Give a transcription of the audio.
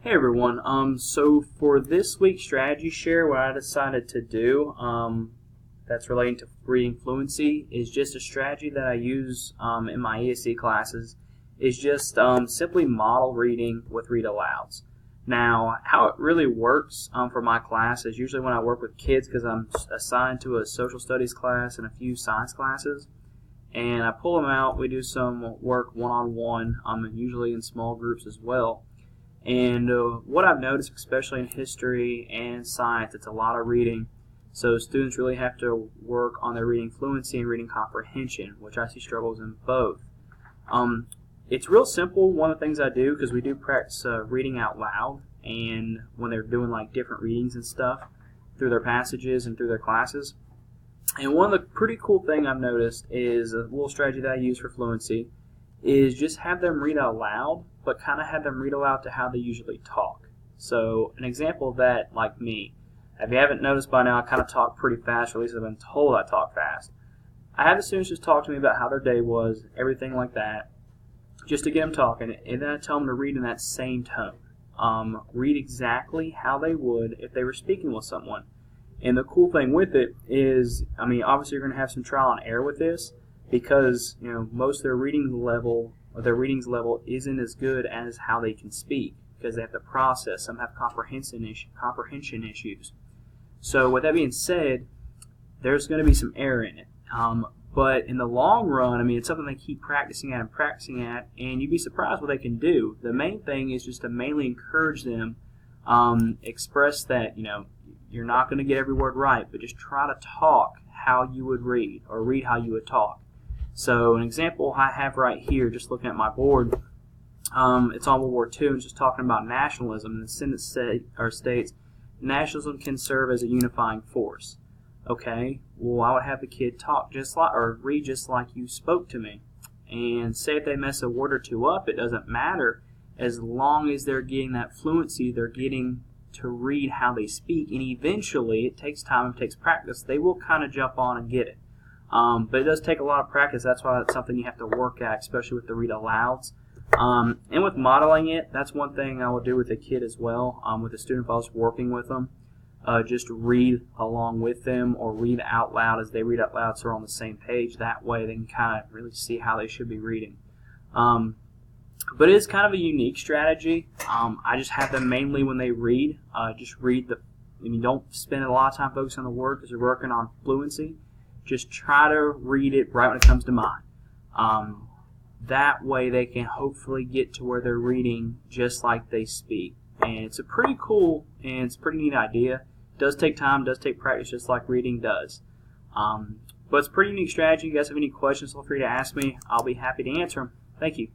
Hey everyone, so for this week's strategy share, what I decided to do that's relating to reading fluency is just a strategy that I use in my ESC classes, is just simply model reading with read alouds. Now, how it really works for my class is usually when I work with kids, because I'm assigned to a social studies class and a few science classes, and I pull them out, we do some work one-on-one, and usually in small groups as well. And what I've noticed, especially in history and science, it's a lot of reading. So students really have to work on their reading fluency and reading comprehension, which I see struggles in both. It's real simple. One of the things I do, because we do practice reading out loud, and when they're doing like different readings and stuff through their passages and through their classes. And one of the pretty cool thing I've noticed is a little strategy that I use for fluency is just have them read out loud, but kind of have them read aloud to how they usually talk. So an example of that, like me, if you haven't noticed by now, I kind of talk pretty fast, or at least I've been told I talk fast. I have the students just talk to me about how their day was, everything like that, just to get them talking, and then I tell them to read in that same tone. Read exactly how they would if they were speaking with someone. And the cool thing with it is, obviously you're going to have some trial and error with this, because most of their readings level isn't as good as how they can speak, because they have to process. Some have comprehension issues. So with that being said, there's going to be some error in it. But in the long run, it's something they keep practicing at, and you'd be surprised what they can do. The main thing is just to mainly encourage them, express that you're not going to get every word right, but just try to talk how you would read, or read how you would talk. So an example I have right here, just looking at my board, it's on World War II, and it's just talking about nationalism. And the sentence states, nationalism can serve as a unifying force. Okay, well, I would have the kid talk just like, or read just like you spoke to me. And say if they mess a word or two up, it doesn't matter, as long as they're getting that fluency, they're getting to read how they speak, and eventually, it takes time, it takes practice, they will kind of jump on and get it. But it does take a lot of practice. That's why it's something you have to work at, especially with the read alouds. And with modeling it, that's one thing I would do with a kid as well. With a student, if I was working with them, just read along with them, or read out loud as they read out loud, so they're on the same page. That way they can kind of really see how they should be reading. But it is kind of a unique strategy. I just have them mainly when they read, just read don't spend a lot of time focusing on the word because you're working on fluency. Just try to read it right when it comes to mind. That way they can hopefully get to where they're reading just like they speak. And it's a pretty cool and it's a pretty neat idea. It does take time, does take practice, just like reading does. But it's a pretty neat strategy. If you guys have any questions, feel free to ask me. I'll be happy to answer them. Thank you.